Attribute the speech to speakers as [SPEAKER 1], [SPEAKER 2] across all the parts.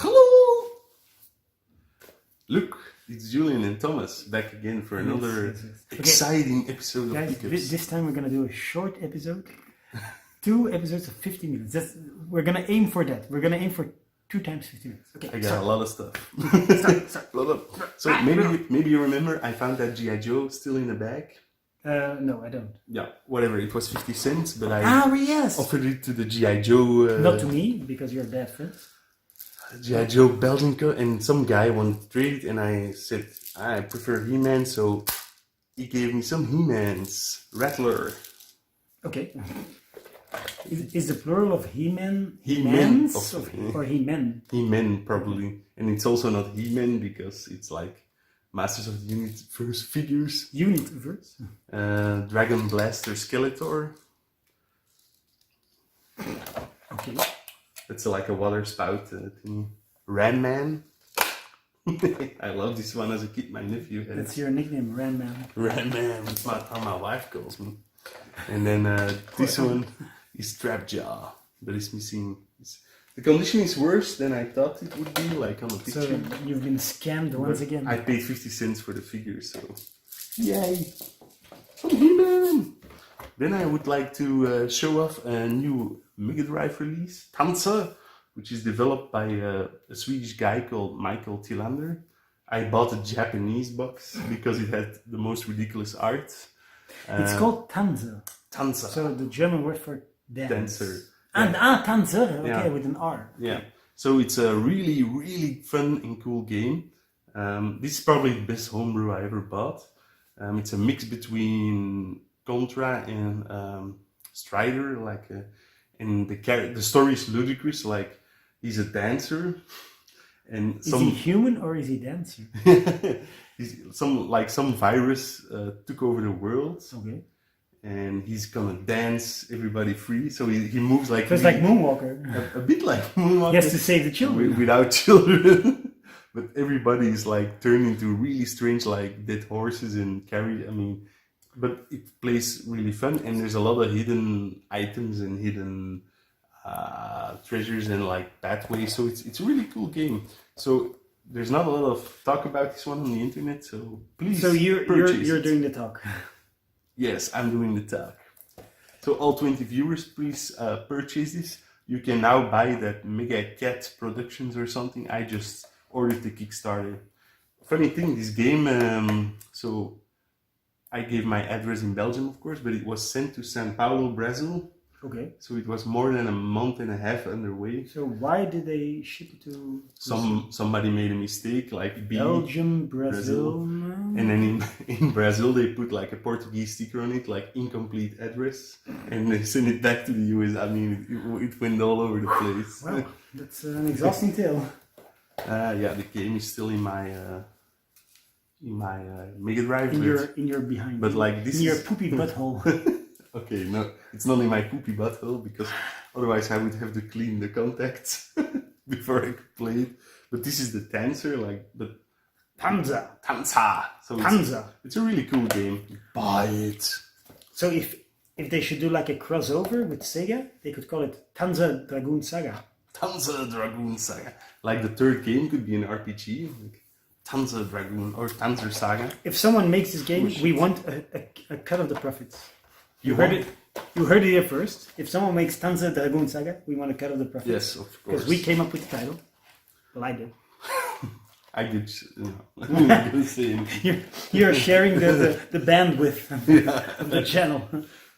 [SPEAKER 1] Hello! Look, it's Julian and Thomas back again for another
[SPEAKER 2] Yes.
[SPEAKER 1] exciting episode of
[SPEAKER 2] Guys,
[SPEAKER 1] Pickups.
[SPEAKER 2] this time we're gonna do a short episode. 2 episodes of 50 minutes. We're gonna aim for that. We're gonna aim for 2 times 50 minutes. Okay,
[SPEAKER 1] I got a lot of stuff.
[SPEAKER 2] start.
[SPEAKER 1] So maybe you remember I found that G.I. Joe still in the bag.
[SPEAKER 2] No, I don't.
[SPEAKER 1] Yeah, whatever. It was 50 cents, but I
[SPEAKER 2] Yes!
[SPEAKER 1] offered it to the G.I. Joe.
[SPEAKER 2] Not to me, because you're bad friends.
[SPEAKER 1] G.I. Joe Belgian co, and some guy wanted to trade it, and I said I prefer He-Man, so he gave me some He-Mans. Rattler.
[SPEAKER 2] Okay. Is the plural of He-Man
[SPEAKER 1] He-Men
[SPEAKER 2] He-Mans or He-Men?
[SPEAKER 1] He-Men probably, and it's also not He-Men because it's like Masters of the Universe figures.
[SPEAKER 2] Universe?
[SPEAKER 1] Dragon Blaster Skeletor.
[SPEAKER 2] Okay.
[SPEAKER 1] That's like a water spout thing. Ran Man. I love this one as a kid. My nephew had
[SPEAKER 2] That's
[SPEAKER 1] it.
[SPEAKER 2] your nickname, Ran Man.
[SPEAKER 1] Ran Man. That's how my wife calls me. And then this one is Trapjaw, but it's missing. The condition is worse than I thought it would be, like on the picture.
[SPEAKER 2] So you've been scammed once again.
[SPEAKER 1] I paid 50 cents for the figure, so yay! Some He-Man! Then I would like to show off a new Mega Drive release, Tanza, which is developed by a Swedish guy called Michael Tillander. I bought a Japanese box because it had the most ridiculous art.
[SPEAKER 2] It's called Tanza.
[SPEAKER 1] Tanza.
[SPEAKER 2] So the German word for dance.
[SPEAKER 1] Dancer.
[SPEAKER 2] And Tanzer, okay,
[SPEAKER 1] Yeah.
[SPEAKER 2] with an R.
[SPEAKER 1] Yeah, so it's a really, really fun and cool game. This is probably the best homebrew I ever bought. It's a mix between Contra and Strider, and the story is ludicrous. Like he's a dancer, and
[SPEAKER 2] Is he human or is he dancer?
[SPEAKER 1] some virus took over the world.
[SPEAKER 2] Okay.
[SPEAKER 1] And he's gonna dance everybody free, so he moves like
[SPEAKER 2] So it's like Moonwalker.
[SPEAKER 1] a bit like Moonwalker.
[SPEAKER 2] He has to save the children.
[SPEAKER 1] Without children. But everybody is like turned into really strange, like dead horses and carry. I mean, but it plays really fun, and there's a lot of hidden items and hidden treasures and like pathways. So it's a really cool game. So there's not a lot of talk about this one on the internet. So please,
[SPEAKER 2] So you're
[SPEAKER 1] it.
[SPEAKER 2] doing the talk.
[SPEAKER 1] Yes, I'm doing the talk. So all 20 viewers, please purchase this. You can now buy that Mega Cat Productions or something. I just ordered the Kickstarter. Funny thing, this game, so I gave my address in Belgium, of course, but it was sent to São Paulo, Brazil.
[SPEAKER 2] Okay.
[SPEAKER 1] So it was more than a month and a half underway.
[SPEAKER 2] So why did they ship it to
[SPEAKER 1] Somebody made a mistake, like
[SPEAKER 2] Belgium, Brazil?
[SPEAKER 1] And then in Brazil they put like a Portuguese sticker on it, like incomplete address, and they sent it back to the US. I mean, it went all over the place.
[SPEAKER 2] Wow, that's an exhausting tale.
[SPEAKER 1] Yeah, the game is still in my Mega Drive.
[SPEAKER 2] In your behind.
[SPEAKER 1] But like this
[SPEAKER 2] in your
[SPEAKER 1] is...
[SPEAKER 2] poopy butthole.
[SPEAKER 1] Okay, no, it's not in my poopy butthole because otherwise I would have to clean the contacts before I could play it. But this is the Tanzer, but
[SPEAKER 2] Tanza.
[SPEAKER 1] So
[SPEAKER 2] Tanza.
[SPEAKER 1] it's a really cool game. Buy it.
[SPEAKER 2] So if they should do like a crossover with Sega, they could call it Tanza Dragoon Saga.
[SPEAKER 1] Tanza Dragoon Saga. Like the third game could be an RPG, like Tanza Dragoon or Tanzer Saga.
[SPEAKER 2] If someone makes this game, we want a cut of the profits. You heard
[SPEAKER 1] want?
[SPEAKER 2] it. You heard it here first. If someone makes Tanza Dragoon Saga, we want a cut of the profits.
[SPEAKER 1] Yes, of course.
[SPEAKER 2] Because we came up with the title. Well, I did.
[SPEAKER 1] I did. I'm not gonna say anything.
[SPEAKER 2] You're sharing the bandwidth of the channel.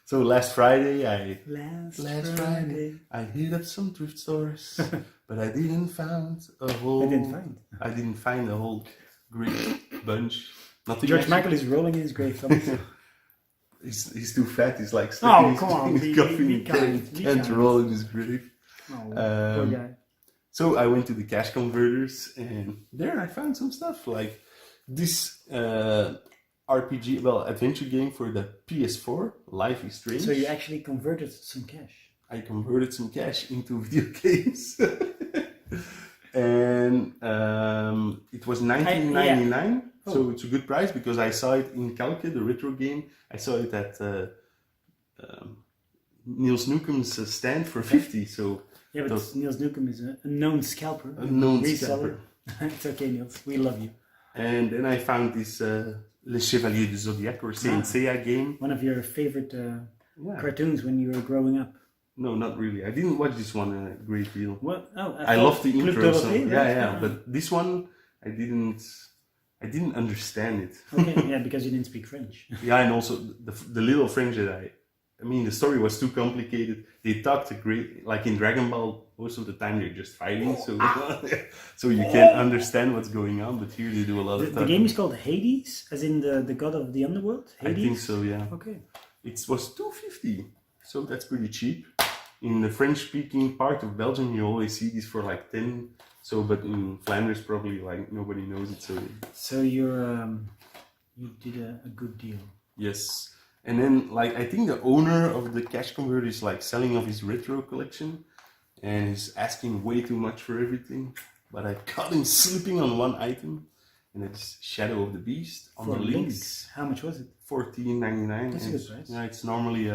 [SPEAKER 1] So last Friday,
[SPEAKER 2] Last
[SPEAKER 1] Friday, I hit up some thrift stores, but I didn't find a whole. I didn't find a whole great bunch. Nothing.
[SPEAKER 2] George Michael is rolling in his grave. Thomas.
[SPEAKER 1] He's too fat. He's like
[SPEAKER 2] Oh, come on,
[SPEAKER 1] he's coughing. Can't roll in his grave.
[SPEAKER 2] Oh, poor guy.
[SPEAKER 1] So I went to the cash converters, and there I found some stuff like this RPG, adventure game for the PS4, Life is Strange.
[SPEAKER 2] So you actually converted some cash.
[SPEAKER 1] I converted some cash into video games. And it was $19.99 So it's a good price because I saw it in Calke, the retro game. I saw it at Niels Newcomb's stand for 50. So
[SPEAKER 2] yeah, but Niels Newcomb is a known scalper.
[SPEAKER 1] a known
[SPEAKER 2] reseller.
[SPEAKER 1] scalper.
[SPEAKER 2] It's okay, Niels. We love you.
[SPEAKER 1] And then I found this Le Chevalier du Zodiac or Saint Seiya game.
[SPEAKER 2] One of your favorite cartoons when you were growing up.
[SPEAKER 1] No, not really. I didn't watch this one a great deal.
[SPEAKER 2] What? Oh,
[SPEAKER 1] I love the
[SPEAKER 2] Club
[SPEAKER 1] intro. So,
[SPEAKER 2] Dorothée,
[SPEAKER 1] yeah.
[SPEAKER 2] right?
[SPEAKER 1] But this one, I didn't understand it.
[SPEAKER 2] Okay, yeah, because you didn't speak French.
[SPEAKER 1] Yeah, and also the little French that I mean, the story was too complicated. They talked great, like in Dragon Ball. Most of the time they're just fighting, so so you can't understand what's going on. But here they do a lot of.
[SPEAKER 2] The game is called Hades, as in the god of the underworld. Hades?
[SPEAKER 1] I think so. Yeah.
[SPEAKER 2] Okay.
[SPEAKER 1] It was $2.50, so that's pretty cheap. In the French-speaking part of Belgium, you always see these for like 10. So, but in Flanders, probably like nobody knows it.
[SPEAKER 2] So you did a good deal.
[SPEAKER 1] Yes, and then like I think the owner of the cash converter is like selling off his retro collection, and he's asking way too much for everything. But I caught him slipping on one item, and it's Shadow of the Beast on
[SPEAKER 2] For
[SPEAKER 1] the links.
[SPEAKER 2] How much was it?
[SPEAKER 1] $14.99.
[SPEAKER 2] That's a good price.
[SPEAKER 1] Yeah, it's normally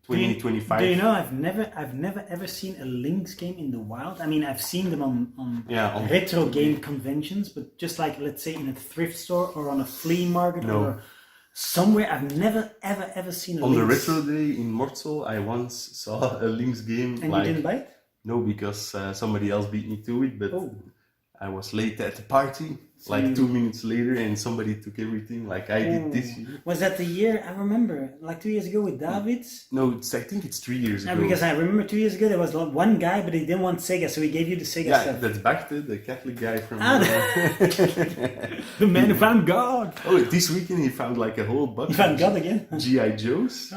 [SPEAKER 1] 25.
[SPEAKER 2] Do you know I've never ever seen a Lynx game in the wild. I mean, I've seen them on retro game conventions, but just like let's say in a thrift store or on a flea market or somewhere, I've never ever seen a
[SPEAKER 1] on
[SPEAKER 2] Lynx.
[SPEAKER 1] the retro day in Mortsel, I once saw a Lynx game.
[SPEAKER 2] And you didn't buy it?
[SPEAKER 1] No, because somebody else beat me to it, but I was late at the party, like 2 minutes later, and somebody took everything, like I did this year.
[SPEAKER 2] Was that the year, I remember, like 2 years ago with David?
[SPEAKER 1] No, I think it's 3 years ago.
[SPEAKER 2] Because I remember 2 years ago there was one guy, but he didn't want Sega, so he gave you the Sega stuff.
[SPEAKER 1] That's Bachta, the Catholic guy from...
[SPEAKER 2] The man who found God!
[SPEAKER 1] Oh, this weekend he found like a whole bunch
[SPEAKER 2] He found God again?
[SPEAKER 1] G.I. Joes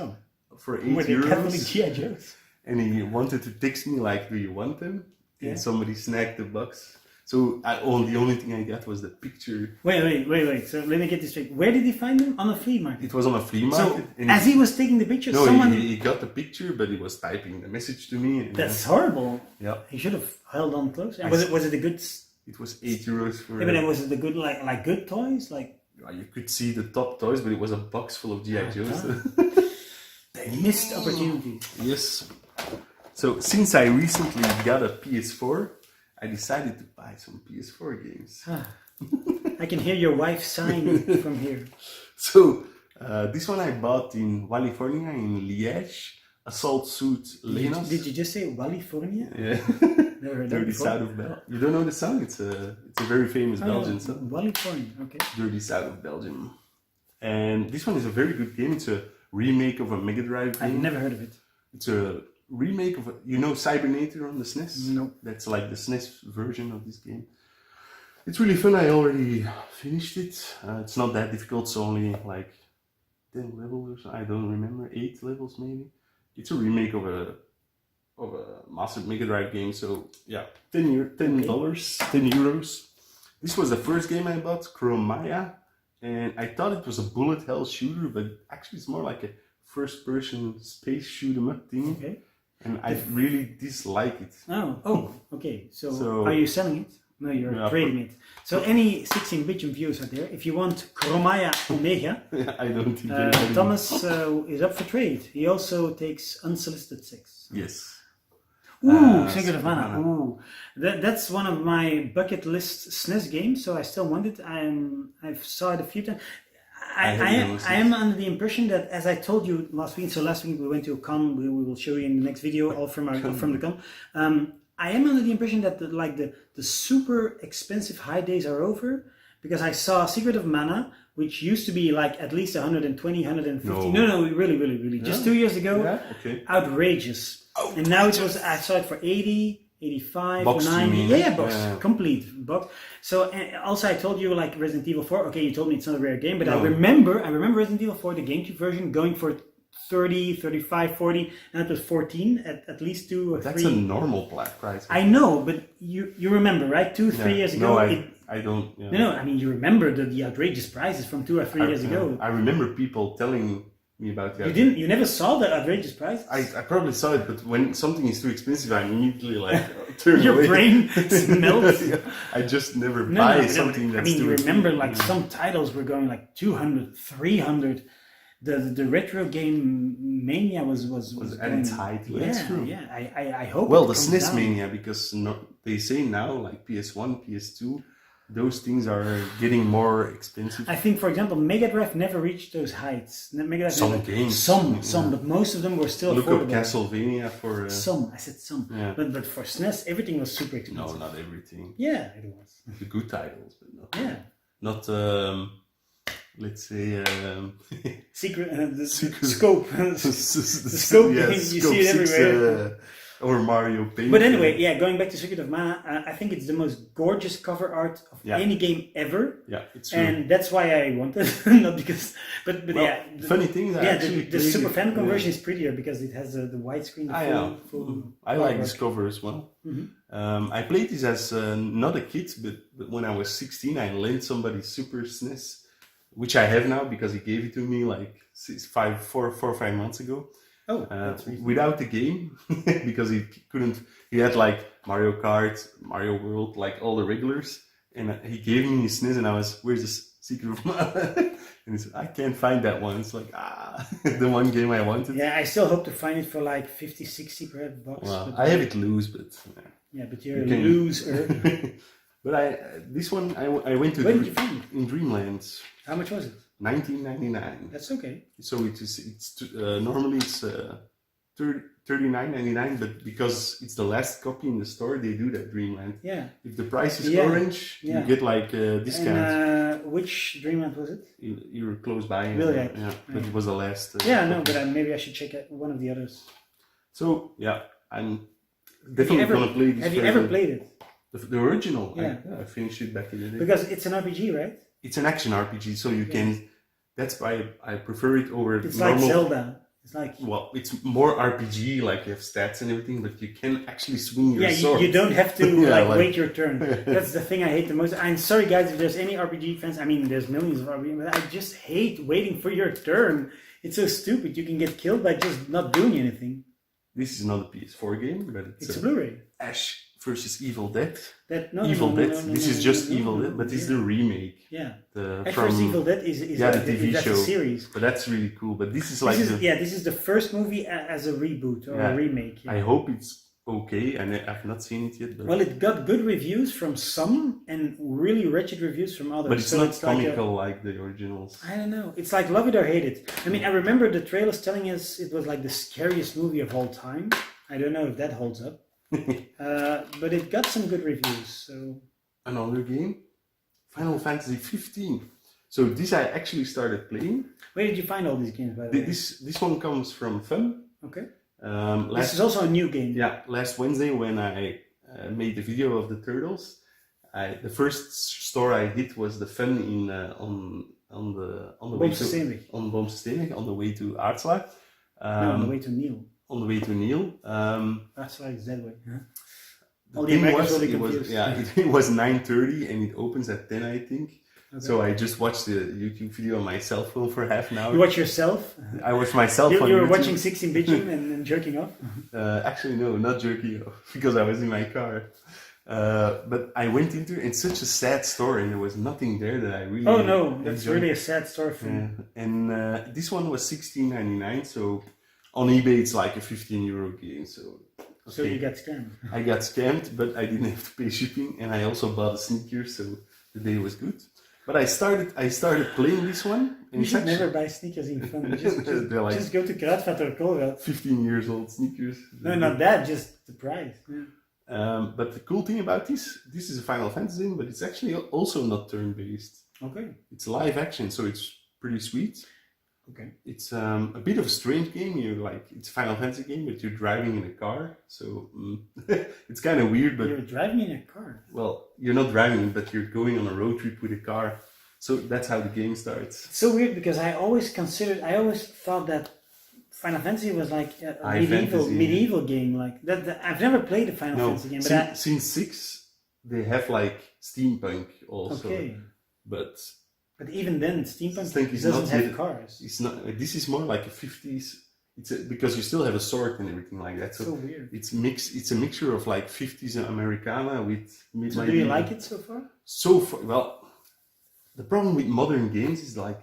[SPEAKER 1] for €8.
[SPEAKER 2] Catholic G.I. Joes?
[SPEAKER 1] And he wanted to text me like, do you want them?
[SPEAKER 2] Yeah.
[SPEAKER 1] And somebody snagged the box. So the only thing I got was the picture.
[SPEAKER 2] Wait. So let me get this straight. Where did he find them? On a flea market?
[SPEAKER 1] It was on a flea market.
[SPEAKER 2] So as he was taking the picture,
[SPEAKER 1] he got the picture, but he was typing the message to me. And
[SPEAKER 2] that's horrible.
[SPEAKER 1] Yeah.
[SPEAKER 2] He should have held on close. And was it a good...
[SPEAKER 1] It was €8 for...
[SPEAKER 2] Yeah, but then was it the good, like good toys? Like...
[SPEAKER 1] You could see the top toys, but it was a box full of G.I. Joes.
[SPEAKER 2] They missed opportunities.
[SPEAKER 1] Yes. So since I recently got a PS4, I decided to buy some PS4 games.
[SPEAKER 2] I can hear your wife sighing from here.
[SPEAKER 1] So this one I bought in California, in Liège. Assault Suit Lenos.
[SPEAKER 2] Did you just say California?
[SPEAKER 1] Yeah.
[SPEAKER 2] Never heard that
[SPEAKER 1] Dirty
[SPEAKER 2] before.
[SPEAKER 1] South of Belgium. You don't know the song? It's a very famous Belgian song.
[SPEAKER 2] California, okay.
[SPEAKER 1] Dirty South of Belgium. And this one is a very good game. It's a remake of a Mega Drive game.
[SPEAKER 2] I've never heard of it.
[SPEAKER 1] It's a remake of Cybernator on the SNES?
[SPEAKER 2] No.
[SPEAKER 1] That's like the SNES version of this game. It's really fun. I already finished it. It's not that difficult. It's only like 10 levels or so. I don't remember. 8 levels maybe. It's a remake of a Master Mega Drive game. So yeah, €10. This was the first game I bought, Chromaya, and I thought it was a bullet hell shooter, but actually it's more like a first-person space shoot 'em up thing.
[SPEAKER 2] Okay.
[SPEAKER 1] And I really dislike it.
[SPEAKER 2] Oh, okay. So are you selling it? No, you're trading it. So any 16-bit viewers out there, if you want Chromaya Omega,
[SPEAKER 1] I don't think
[SPEAKER 2] Thomas is up for trade. He also takes unsolicited sex.
[SPEAKER 1] Yes.
[SPEAKER 2] Ooh, Secret of Mana. Ooh, that's one of my bucket list SNES games. So I still want it. I've saw it a few times. I am under the impression that, as I told you last week. So last week we went to a con. We will show you in the next video, all from the con. I am under the impression that the super expensive high days are over, because I saw Secret of Mana, which used to be like at least 120, 150. No, really. Just 2 years ago, outrageous. Oh, and now I saw it for 80, 85,
[SPEAKER 1] box
[SPEAKER 2] 90. Box, complete box. So also I told you like Resident Evil 4. Okay, you told me it's not a rare game, but I remember Resident Evil 4, the GameCube version, going for 30, 35, 40, and it was 14 at least 2 or 3.
[SPEAKER 1] That's a normal price.
[SPEAKER 2] I know, but you remember, right? 2-3 years ago.
[SPEAKER 1] No, I don't. Yeah.
[SPEAKER 2] No, I mean, you remember the outrageous prices from 2 or 3 years ago.
[SPEAKER 1] I remember people telling me about the.
[SPEAKER 2] You never saw the outrageous price.
[SPEAKER 1] I probably saw it, but when something is too expensive, I immediately like turn
[SPEAKER 2] Your
[SPEAKER 1] away.
[SPEAKER 2] brain melts.
[SPEAKER 1] Yeah, I just never buy something that's too expensive.
[SPEAKER 2] Remember, like some titles were going like 200, 300. The retro game mania was
[SPEAKER 1] at its height.
[SPEAKER 2] Yeah,
[SPEAKER 1] that's true.
[SPEAKER 2] Yeah, I hope.
[SPEAKER 1] Well,
[SPEAKER 2] it
[SPEAKER 1] the
[SPEAKER 2] comes
[SPEAKER 1] SNES
[SPEAKER 2] down.
[SPEAKER 1] mania, because they say now like PS1, PS2, those things are getting more expensive.
[SPEAKER 2] I think, for example, Mega Drive never reached those heights. Mega Drive
[SPEAKER 1] Some
[SPEAKER 2] never,
[SPEAKER 1] games,
[SPEAKER 2] some, but most of them were still
[SPEAKER 1] Look
[SPEAKER 2] affordable.
[SPEAKER 1] up Castlevania for.
[SPEAKER 2] Some, I said some,
[SPEAKER 1] Yeah.
[SPEAKER 2] but for SNES, everything was super expensive.
[SPEAKER 1] No, not everything.
[SPEAKER 2] Yeah, it was.
[SPEAKER 1] The good titles, but not.
[SPEAKER 2] Yeah.
[SPEAKER 1] Not. Let's say.
[SPEAKER 2] The
[SPEAKER 1] Secret-
[SPEAKER 2] scope.
[SPEAKER 1] the
[SPEAKER 2] scope, you see it everywhere.
[SPEAKER 1] Or Mario Paint.
[SPEAKER 2] But anyway, yeah, going back to Secret of Mana, I think it's the most gorgeous cover art of any game ever.
[SPEAKER 1] Yeah, it's true.
[SPEAKER 2] And that's why I want it. Not because, but
[SPEAKER 1] well,
[SPEAKER 2] yeah.
[SPEAKER 1] The funny thing is,
[SPEAKER 2] the Super Famicom version is prettier because it has the widescreen.
[SPEAKER 1] I like this cover as well.
[SPEAKER 2] Mm-hmm.
[SPEAKER 1] I played this as not a kid, but when I was 16, I lent somebody Super SNES, which I have now because he gave it to me like 4 or 5 months ago.
[SPEAKER 2] Oh,
[SPEAKER 1] without the game, because he couldn't. He had like Mario Kart, Mario World, like all the regulars, and he gave me his SNES, and I was, "Where's the Secret of Mana?" And he said, "I can't find that one." It's like the one game I wanted.
[SPEAKER 2] Yeah, I still hope to find it for like 50, 60 perhaps bucks.
[SPEAKER 1] Well, I have it loose, but
[SPEAKER 2] yeah, but you're a loser.
[SPEAKER 1] But this one I went to.
[SPEAKER 2] Where did you find it?
[SPEAKER 1] In Dreamland.
[SPEAKER 2] How much was it?
[SPEAKER 1] $19.99.
[SPEAKER 2] That's okay.
[SPEAKER 1] So it's normally it's $39.99, but because it's the last copy in the store, they do that Dreamland.
[SPEAKER 2] Yeah.
[SPEAKER 1] If the price is orange, you get like a discount.
[SPEAKER 2] And which Dreamland was it?
[SPEAKER 1] You're close by.
[SPEAKER 2] Really?
[SPEAKER 1] Yeah, but it was the last.
[SPEAKER 2] No, but maybe I should check out one of the others.
[SPEAKER 1] So yeah, I'm definitely gonna play this.
[SPEAKER 2] Have you ever played it?
[SPEAKER 1] The original?
[SPEAKER 2] Yeah.
[SPEAKER 1] I finished it back in the day.
[SPEAKER 2] Because it's an RPG, right?
[SPEAKER 1] It's an action RPG, so you can. That's why I prefer it over.
[SPEAKER 2] It's
[SPEAKER 1] normal,
[SPEAKER 2] like Zelda. It's like.
[SPEAKER 1] Well, it's more RPG, like you have stats and everything, but you can actually swing your sword.
[SPEAKER 2] You don't have to wait your turn. That's the thing I hate the most. I'm sorry, guys, if there's any RPG fans. I mean, there's millions of RPG, but I just hate waiting for your turn. It's so stupid. You can get killed by just not doing anything.
[SPEAKER 1] This is not a PS4 game, but it's
[SPEAKER 2] a Blu-ray.
[SPEAKER 1] Ash versus Evil Dead.
[SPEAKER 2] Evil
[SPEAKER 1] Dead. This is just Evil Dead, but it's the remake.
[SPEAKER 2] Yeah.
[SPEAKER 1] Ash
[SPEAKER 2] versus Evil Dead is
[SPEAKER 1] the TV show.
[SPEAKER 2] A series.
[SPEAKER 1] But that's really cool. But this is like
[SPEAKER 2] this is the first movie as a reboot or a remake. Yeah.
[SPEAKER 1] I hope it's okay, and I've not seen it yet. But
[SPEAKER 2] well, it got good reviews from some and really wretched reviews from others.
[SPEAKER 1] But it's not comical like the originals.
[SPEAKER 2] I don't know. It's like love it or hate it. I mean, I remember the trailers telling us it was like the scariest movie of all time. I don't know if that holds up. But it got some good reviews. So
[SPEAKER 1] another game, Final Fantasy 15. So this I actually started playing.
[SPEAKER 2] Where did you find all these games, by the way?
[SPEAKER 1] This one comes from Fun.
[SPEAKER 2] Okay.
[SPEAKER 1] This
[SPEAKER 2] is also a new game.
[SPEAKER 1] Yeah, last Wednesday when I made the video of the turtles, the first store I hit was the Fun in on the way to Boomsteenweg, on the way to Aartselaar.
[SPEAKER 2] On the way to Neil.
[SPEAKER 1] On the way to Neil.
[SPEAKER 2] Aartselaar is that way. Huh?
[SPEAKER 1] The thing was, it was 9:30 and it opens at 10, I think. Okay. So I just watched the YouTube video on my cell phone for half an hour.
[SPEAKER 2] You watch yourself?
[SPEAKER 1] I watched myself on YouTube.
[SPEAKER 2] You were watching 16-bit Jim and jerking off?
[SPEAKER 1] Actually, no, not jerking off, because I was in my car. But I went into it, it's such a sad story, and there was nothing there that I really
[SPEAKER 2] Oh no, that's
[SPEAKER 1] enjoyed.
[SPEAKER 2] really a sad story for me.
[SPEAKER 1] And this one was $16.99, so on eBay it's like a €15 game, so... Okay.
[SPEAKER 2] So you got scammed.
[SPEAKER 1] I got scammed, but I didn't have to pay shipping, and I also bought a sneaker, so the day was good. But I started playing this one. And
[SPEAKER 2] you should never buy sneakers in fun. Just go to Kruidvat or Colruyt.
[SPEAKER 1] 15 years old sneakers.
[SPEAKER 2] No, not that, just the price. Yeah.
[SPEAKER 1] But the cool thing about this is a Final Fantasy game, but it's actually also not turn-based.
[SPEAKER 2] Okay.
[SPEAKER 1] It's live action, so it's pretty sweet.
[SPEAKER 2] Okay.
[SPEAKER 1] It's a bit of a strange game. It's a Final Fantasy game, but you're driving in a car, so it's kind of weird. But
[SPEAKER 2] you're driving in a car.
[SPEAKER 1] Well, you're not driving, but you're going on a road trip with a car. So that's how the game starts.
[SPEAKER 2] It's so weird because I always thought that Final Fantasy was like a medieval game. Like that. I've never played a Final Fantasy game, but
[SPEAKER 1] since 6 they have like steampunk also.
[SPEAKER 2] Okay.
[SPEAKER 1] But
[SPEAKER 2] But even then, steampunk
[SPEAKER 1] is
[SPEAKER 2] doesn't
[SPEAKER 1] not
[SPEAKER 2] have
[SPEAKER 1] yet-
[SPEAKER 2] cars.
[SPEAKER 1] It's not. This is more like a 50s. Because you still have a sword and everything like that.
[SPEAKER 2] So weird.
[SPEAKER 1] It's a mixture of like 50s Americana with.
[SPEAKER 2] So do you like it so far?
[SPEAKER 1] So far, well, the problem with modern games is like,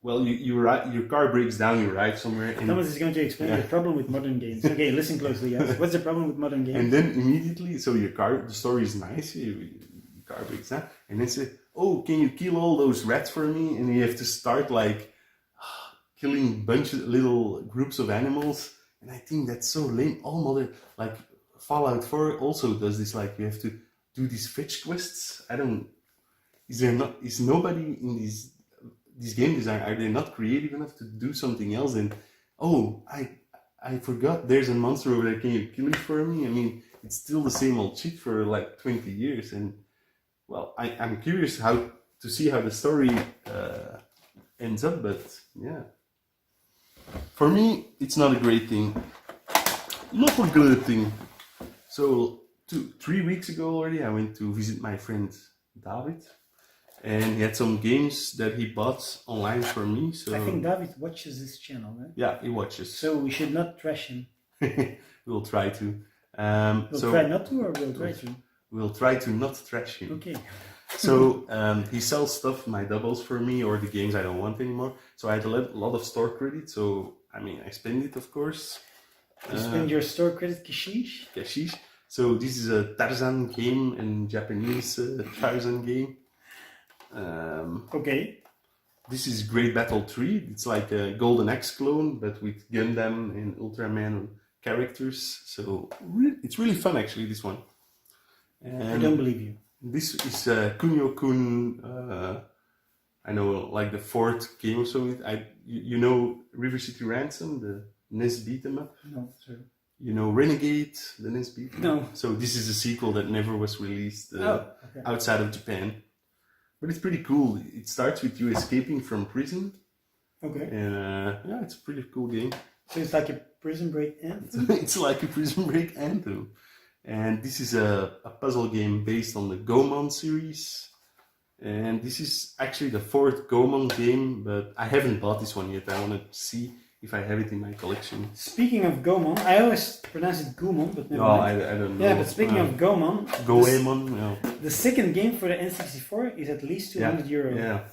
[SPEAKER 1] well, you ride, your car breaks down, you ride somewhere, and
[SPEAKER 2] Thomas is going to explain the problem with modern games. Okay, listen closely, guys. What's the problem with modern games?
[SPEAKER 1] and then immediately, so the story is nice, your car breaks down, and then say, oh, can you kill all those rats for me? And you have to start like killing little groups of animals, and I think that's so lame. All modern, like Fallout 4 also does this, like you have to do these fetch quests. Is nobody in these game design, are they not creative enough to do something else? And oh, I forgot there's a monster over there, can you kill it for me? I mean, it's still the same old shit for like 20 years, and well, I'm curious to see how the story ends up, but yeah. For me, it's not a great thing. Not a good thing. So 3 weeks ago already, I went to visit my friend David, and he had some games that he bought online for me. So
[SPEAKER 2] I think David watches this channel, right?
[SPEAKER 1] yeah, he watches.
[SPEAKER 2] So we should not trash him.
[SPEAKER 1] We'll try to.
[SPEAKER 2] We'll try not to, or we'll try to?
[SPEAKER 1] We'll try to not trash him.
[SPEAKER 2] Okay.
[SPEAKER 1] So he sells stuff, my doubles for me, or the games I don't want anymore. So I had a lot of store credit. So I mean, I spend it, of course.
[SPEAKER 2] You spend your store credit kashish?
[SPEAKER 1] Kashish. So this is a Tarzan game, and Japanese Tarzan game.
[SPEAKER 2] Okay.
[SPEAKER 1] This is Great Battle 3. It's like a Golden Axe clone, but with Gundam and Ultraman characters. So it's really fun, actually, this one.
[SPEAKER 2] I don't believe you.
[SPEAKER 1] This is Kunio-kun. I know, like the fourth game or so. You know River City Ransom, the NES beat 'em up.
[SPEAKER 2] No, sir.
[SPEAKER 1] You know Renegade, the NES beat 'em up?
[SPEAKER 2] No.
[SPEAKER 1] So this is a sequel that never was released
[SPEAKER 2] Okay.
[SPEAKER 1] outside of Japan. But it's pretty cool. It starts with you escaping from prison.
[SPEAKER 2] Okay.
[SPEAKER 1] And yeah, it's a pretty cool game.
[SPEAKER 2] So it's like a Prison Break anthem?
[SPEAKER 1] It's like a Prison Break anthem. And this is a puzzle game based on the Gomon series. And this is actually the fourth Gomon game, but I haven't bought this one yet. I want to see if I have it in my collection.
[SPEAKER 2] Speaking of Gomon, I always pronounce it Gumon, but never mind.
[SPEAKER 1] I don't know.
[SPEAKER 2] Yeah, but speaking of Gomon,
[SPEAKER 1] Goemon, no.
[SPEAKER 2] the second game for the N64 is at least 200 euro.
[SPEAKER 1] Yeah.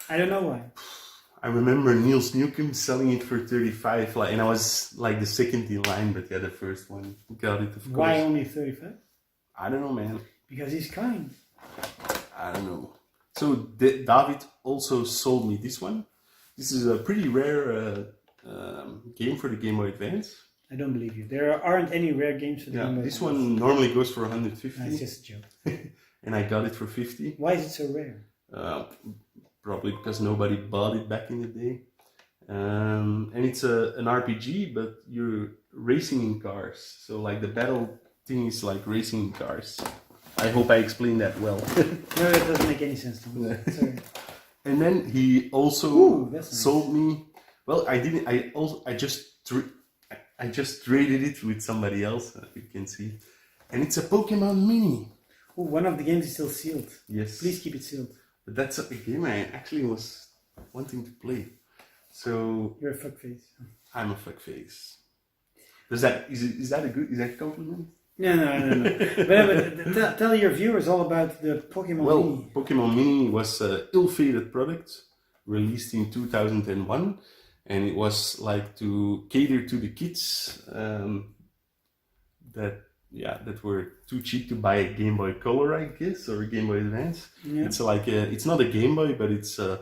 [SPEAKER 2] I don't know why.
[SPEAKER 1] I remember Niels Newcomb selling it for 35, and I was like the second in line, but yeah, the first one got it, of course.
[SPEAKER 2] Why only 35?
[SPEAKER 1] I don't know, man.
[SPEAKER 2] Because he's kind.
[SPEAKER 1] I don't know. So David also sold me this one. This is a pretty rare game for the Game Boy Advance.
[SPEAKER 2] I don't believe you. There aren't any rare games for the Game Boy
[SPEAKER 1] This
[SPEAKER 2] Advance.
[SPEAKER 1] one normally goes for 150.
[SPEAKER 2] That's just a joke.
[SPEAKER 1] And I got it for 50.
[SPEAKER 2] Why is it so rare?
[SPEAKER 1] Probably because nobody bought it back in the day. And it's an RPG, but you're racing in cars. So like the battle thing is like racing in cars. I hope I explained that well.
[SPEAKER 2] No, that doesn't make any sense to me. Sorry.
[SPEAKER 1] And then he also sold me. Well, I didn't. I just traded it with somebody else. You can see, and it's a Pokemon Mini.
[SPEAKER 2] Oh, one of the games is still sealed.
[SPEAKER 1] Yes.
[SPEAKER 2] Please keep it sealed.
[SPEAKER 1] But that's a game I actually was wanting to play. So
[SPEAKER 2] You're a fuckface.
[SPEAKER 1] I'm a fuckface. Is that a compliment?
[SPEAKER 2] No. But tell your viewers all about the Pokemon
[SPEAKER 1] Well,
[SPEAKER 2] Mini.
[SPEAKER 1] Pokemon Mini was an ill-fated product released in 2001, and it was like to cater to the kids that were too cheap to buy a Game Boy Color, I guess, or a Game Boy Advance.
[SPEAKER 2] Yeah.
[SPEAKER 1] It's like it's not a Game Boy, but it's a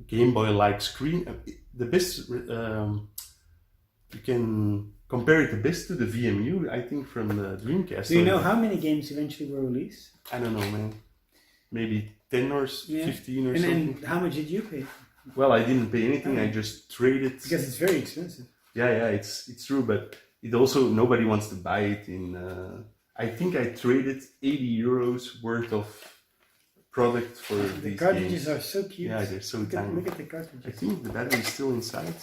[SPEAKER 1] Game Boy-like screen. The best you can compare it the best to the VMU, I think, from the Dreamcast.
[SPEAKER 2] Do you know how many games eventually were released?
[SPEAKER 1] I don't know, man. Maybe 10 or 15 or something.
[SPEAKER 2] And how much did you pay?
[SPEAKER 1] Well, I didn't pay anything. I just traded.
[SPEAKER 2] Because it's very expensive.
[SPEAKER 1] Yeah, it's true, but it also nobody wants to buy it. I think I traded 80 euros worth of product for
[SPEAKER 2] The
[SPEAKER 1] these
[SPEAKER 2] cartridges
[SPEAKER 1] games.
[SPEAKER 2] are so cute.
[SPEAKER 1] Yeah, they're so tiny.
[SPEAKER 2] Look at the
[SPEAKER 1] I
[SPEAKER 2] cartridges.
[SPEAKER 1] think the battery is still inside.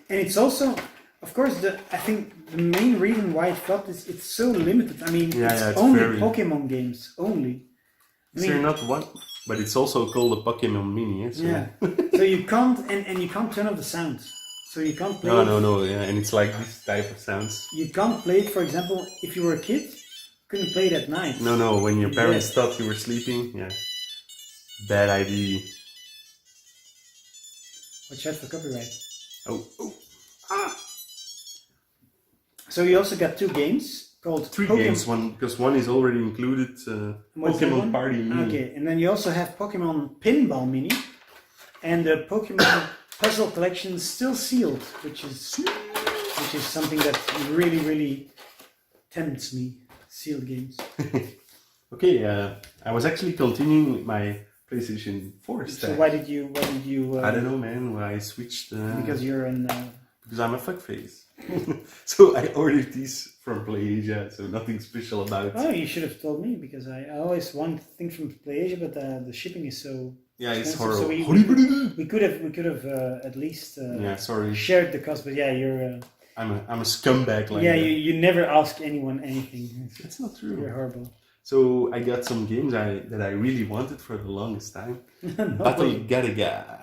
[SPEAKER 2] And it's also, of course, I think the main reason why it flopped is it's so limited. I mean, it's
[SPEAKER 1] it's
[SPEAKER 2] only
[SPEAKER 1] very...
[SPEAKER 2] Pokemon games, only.
[SPEAKER 1] Is there not one? But it's also called a Pokemon Mini. So.
[SPEAKER 2] Yeah. So you can't, and you can't turn off the sound. So you can't play.
[SPEAKER 1] No. Yeah, and it's like this type of sounds.
[SPEAKER 2] You can't play it, for example, if you were a kid, you couldn't play it at night.
[SPEAKER 1] No. When your parents thought you were sleeping, yeah. Bad idea.
[SPEAKER 2] Watch out for copyright.
[SPEAKER 1] Oh.
[SPEAKER 2] So you also got 2 games called
[SPEAKER 1] Three games, because one is already included. Pokemon Party Mini.
[SPEAKER 2] Okay, and then you also have Pokemon Pinball Mini, and the Pokemon Puzzle Collection still sealed, which is something that really, really tempts me. Sealed games.
[SPEAKER 1] Okay, I was actually continuing with my PlayStation 4 stack.
[SPEAKER 2] So why did you?
[SPEAKER 1] I don't know, man. Why I switched?
[SPEAKER 2] Because you're an.
[SPEAKER 1] Because I'm a fuckface. So I ordered these from PlayAsia, so nothing special about it.
[SPEAKER 2] Oh, you should have told me, because I always want things from PlayAsia, but the shipping is so.
[SPEAKER 1] Yeah, it's
[SPEAKER 2] expensive.
[SPEAKER 1] horrible.
[SPEAKER 2] So we could have at least
[SPEAKER 1] sorry.
[SPEAKER 2] shared the cost, but yeah, you're.
[SPEAKER 1] I'm a scumbag like that.
[SPEAKER 2] You never ask anyone anything.
[SPEAKER 1] That's not true.
[SPEAKER 2] You're horrible.
[SPEAKER 1] So I got some games that I really wanted for the longest time. Battle Galaga.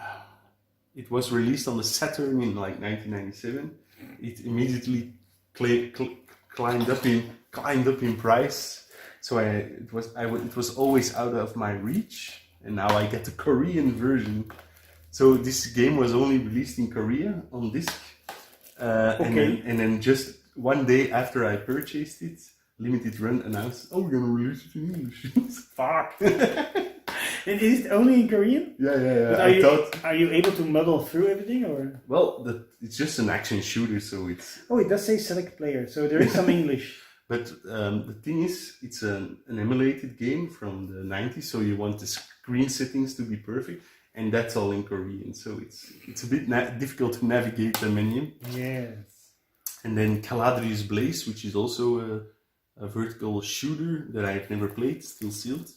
[SPEAKER 1] It was released on the Saturn in like 1997. It immediately climbed up in price. So it was always out of my reach, and now I get the Korean version. So this game was only released in Korea on disc. And then just one day after I purchased it, Limited Run announced, "Oh, we're gonna release it in English." Fuck.
[SPEAKER 2] And is it only in Korean?
[SPEAKER 1] Yeah.
[SPEAKER 2] Are you able to muddle through everything, or?
[SPEAKER 1] Well, it's just an action shooter, so it's.
[SPEAKER 2] Oh, it does say select player, so there is some English.
[SPEAKER 1] But the thing is, it's an emulated game from the 90s, so you want the screen settings to be perfect, and that's all in Korean, so it's a bit difficult to navigate the menu.
[SPEAKER 2] Yes.
[SPEAKER 1] And then Caladrius Blaze, which is also a vertical shooter that I've never played, still sealed.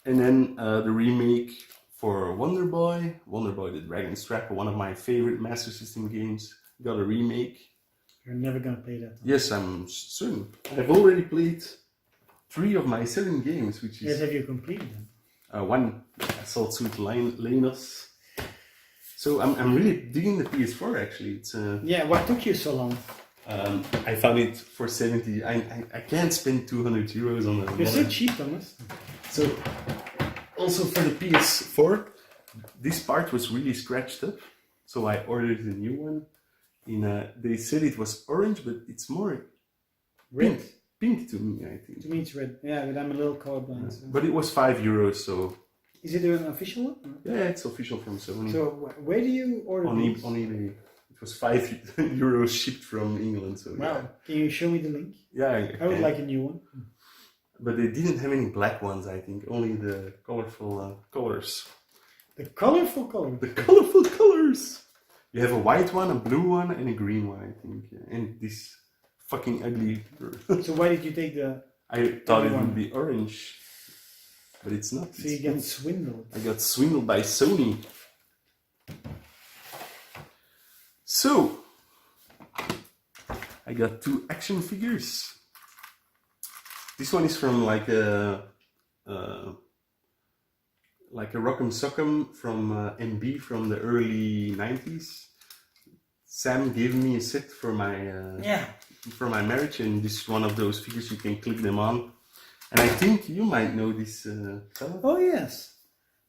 [SPEAKER 1] And then the remake for Wonder Boy the Dragon Strap, one of my favorite Master System games, got a remake.
[SPEAKER 2] You're never gonna play that.
[SPEAKER 1] Yes, I'm certain. I've already played 3 of my 7 games, which is...
[SPEAKER 2] Yes, have you completed them?
[SPEAKER 1] One, Assault Suit Lanos. So I'm really digging the PS4 actually. It's
[SPEAKER 2] Yeah, what took you so long?
[SPEAKER 1] I found it for 70. I can't spend 200 euros on a...
[SPEAKER 2] You're so cheap, Thomas.
[SPEAKER 1] So, also for the PS4, this part was really scratched up. So I ordered a new one. They said it was orange, but it's more
[SPEAKER 2] Red.
[SPEAKER 1] Pink to me, I think.
[SPEAKER 2] To me, it's red. Yeah, but I'm a little colorblind. So.
[SPEAKER 1] But it was 5 euros, so...
[SPEAKER 2] Is it an official one?
[SPEAKER 1] Yeah, it's official from Sony.
[SPEAKER 2] So where do you order
[SPEAKER 1] on
[SPEAKER 2] these?
[SPEAKER 1] On eBay. It was 5 euros shipped from England. So
[SPEAKER 2] wow.
[SPEAKER 1] yeah.
[SPEAKER 2] Can you show me the link?
[SPEAKER 1] Yeah,
[SPEAKER 2] I would like a new one.
[SPEAKER 1] But they didn't have any black ones, I think. Only the colorful colors.
[SPEAKER 2] The colorful colors.
[SPEAKER 1] The colorful colors! You have a white one, a blue one, and a green one, I think. Yeah. And this fucking ugly...
[SPEAKER 2] So why did you take the...
[SPEAKER 1] I thought it would be orange. But it's not.
[SPEAKER 2] So you get swindled.
[SPEAKER 1] I got swindled by Sony. So, I got 2 action figures. This one is from like a Rock'em Sock'em from MB from the early 90s. Sam gave me a set for my marriage, and this is one of those figures you can click them on. And I think you might know this fella.
[SPEAKER 2] Oh yes,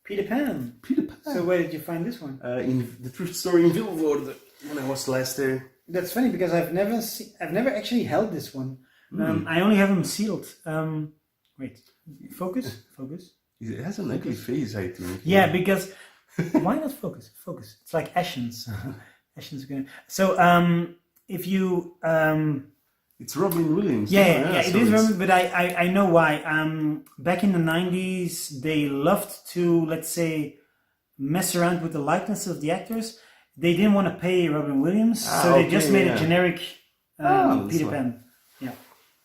[SPEAKER 2] Peter Pan.
[SPEAKER 1] Peter Pan.
[SPEAKER 2] So where did you find this one?
[SPEAKER 1] In the thrift store in Vilvoorde when I was last there.
[SPEAKER 2] That's funny because I've never actually held this one. I only have them sealed. Wait, focus.
[SPEAKER 1] It has an ugly face, I think.
[SPEAKER 2] Yeah, because why not focus? Focus. It's like Ashens. Ashens are going. So if you
[SPEAKER 1] it's Robin Williams.
[SPEAKER 2] Yeah, it is Robin, but I know why. Back in the 90s, they loved to, let's say, mess around with the likeness of the actors. They didn't want to pay Robin Williams, so they just made a generic Peter Pan. Yeah.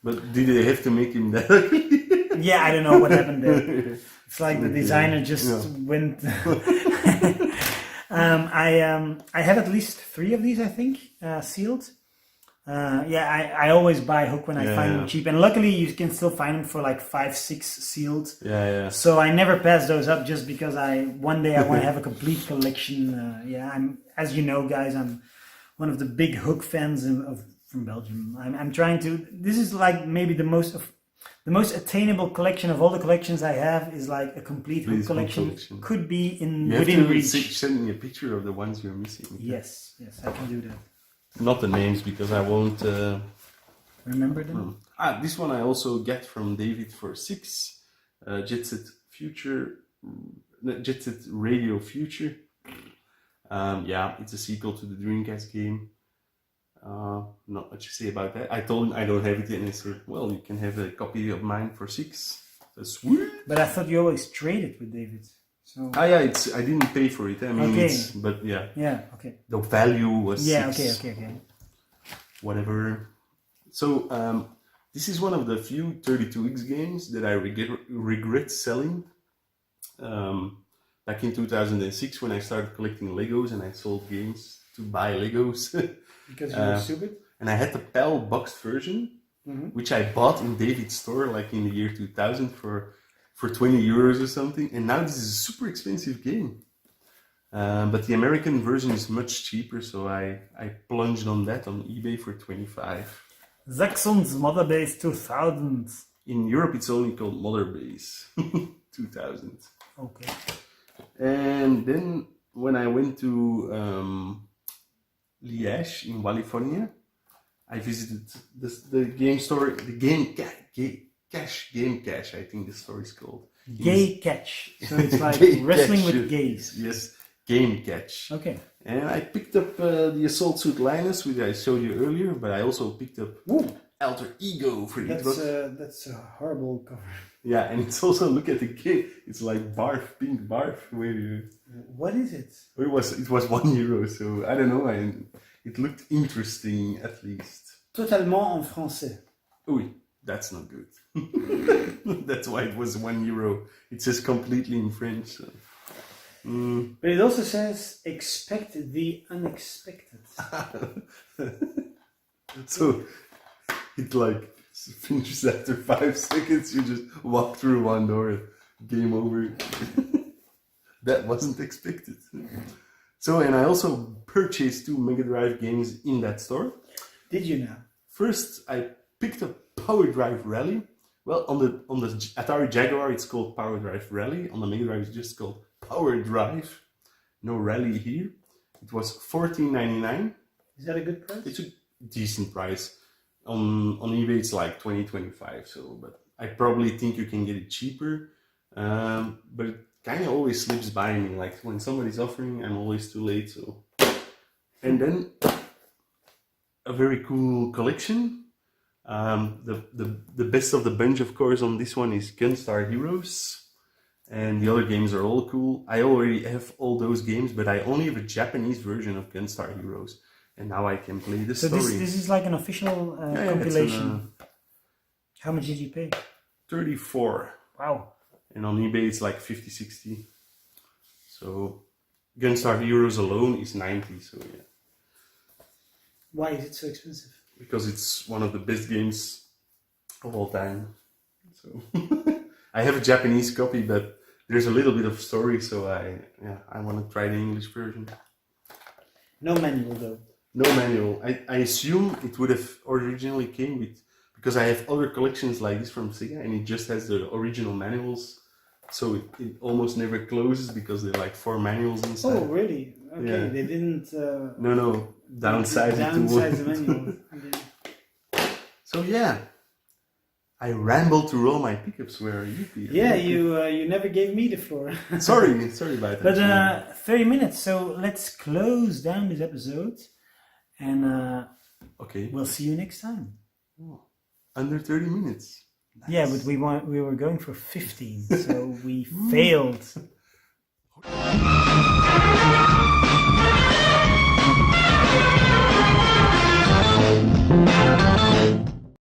[SPEAKER 1] But did they have to make him that ugly?
[SPEAKER 2] Yeah, I don't know what happened there. It's like the designer just went. I have at least 3 of these, I think, sealed. I always buy Hook when I find them cheap, and luckily you can still find them for like 5, 6 sealed.
[SPEAKER 1] Yeah.
[SPEAKER 2] So I never pass those up just because one day I want to have a complete collection. I'm, as you know, guys, I'm one of the big Hook fans from Belgium. I'm trying to. This is like maybe the most attainable collection of all the collections I have is like a complete Hook collection. Could be within reach.
[SPEAKER 1] You have to send me a picture of the ones you're missing.
[SPEAKER 2] Yes, I can do that.
[SPEAKER 1] Not the names because I won't
[SPEAKER 2] remember them.
[SPEAKER 1] This one I also get from David for 6. Jet Set Radio Future. It's a sequel to the Dreamcast game. Not much to say about that. I told him I don't have it yet, and he said, "Well, you can have a copy of mine for 6." That's sweet.
[SPEAKER 2] But I thought you always traded with David. So.
[SPEAKER 1] I didn't pay for it. I mean, but yeah.
[SPEAKER 2] Yeah. Okay.
[SPEAKER 1] The value was 6.
[SPEAKER 2] Okay.
[SPEAKER 1] Whatever. So this is one of the few 32X games that I regret selling. Back in 2006, when I started collecting Legos, and I sold games to buy Legos.
[SPEAKER 2] Because you were stupid?
[SPEAKER 1] And I had the PAL boxed version, which I bought in David's store like in the year 2000 for 20 euros or something. And now this is a super expensive game. But the American version is much cheaper, so I plunged on that on eBay for 25.
[SPEAKER 2] Zaxxon's Mother Base 2000.
[SPEAKER 1] In Europe, it's only called Mother Base 2000.
[SPEAKER 2] Okay.
[SPEAKER 1] And then when I went to Liège in California, I visited the game store, the Game Cache, I think the store is called.
[SPEAKER 2] Gay Catch. So it's like wrestling with gays.
[SPEAKER 1] Yes, Game Catch.
[SPEAKER 2] Okay.
[SPEAKER 1] And I picked up the Assault Suit Linus, which I showed you earlier, but I also picked up Alter Ego for it.
[SPEAKER 2] That's a horrible cover.
[SPEAKER 1] Yeah, and it's also, look at the game. It's like barf, pink barf.
[SPEAKER 2] What is it?
[SPEAKER 1] It was €1, so I don't know. It looked interesting at least.
[SPEAKER 2] Totalement en français.
[SPEAKER 1] Oui, that's not good. That's why it was €1. It says completely in French. So.
[SPEAKER 2] But it also says expect the unexpected.
[SPEAKER 1] So it like finishes after 5 seconds. You just walk through one door, game over. That wasn't expected. So, and I also purchased 2 Mega Drive games in that store.
[SPEAKER 2] Did you now?
[SPEAKER 1] First, I picked up Power Drive Rally. Well, on the Atari Jaguar, it's called Power Drive Rally. On the Mega Drive, it's just called Power Drive. No rally here. It was $14.99.
[SPEAKER 2] Is that a good price?
[SPEAKER 1] It's a decent price. On eBay, it's like $20-25. So, but I probably think you can get it cheaper. But it kind of always slips by me. Like when somebody's offering, I'm always too late. So, and then a very cool collection. The best of the bunch, of course, on this one is Gunstar Heroes. And the other games are all cool. I already have all those games, but I only have a Japanese version of Gunstar Heroes. And now I can play the story.
[SPEAKER 2] So this is like an official compilation. How much did you pay?
[SPEAKER 1] 34.
[SPEAKER 2] Wow.
[SPEAKER 1] And on eBay it's like 50, 60. So Gunstar Heroes alone is 90, so yeah.
[SPEAKER 2] Why is it so expensive?
[SPEAKER 1] Because it's one of the best games of all time. So I have a Japanese copy, but there's a little bit of story, so I want to try the English version.
[SPEAKER 2] No manual though.
[SPEAKER 1] No manual. I assume it would have originally came with, because I have other collections like this from Sega, and it just has the original manuals, so it almost never closes because there are like 4 manuals inside.
[SPEAKER 2] Oh really? Okay, yeah. They didn't.
[SPEAKER 1] No, downsize it to one.
[SPEAKER 2] The manual. Okay.
[SPEAKER 1] So yeah, I rambled through all my pickups. Where are you, Peter?
[SPEAKER 2] Yeah, you never gave me the floor.
[SPEAKER 1] sorry about that.
[SPEAKER 2] But 30 minutes, so let's close down this episode, and
[SPEAKER 1] okay,
[SPEAKER 2] we'll see you next time.
[SPEAKER 1] Oh, under 30 minutes. Nice.
[SPEAKER 2] Yeah, but we were going for 15, so we failed.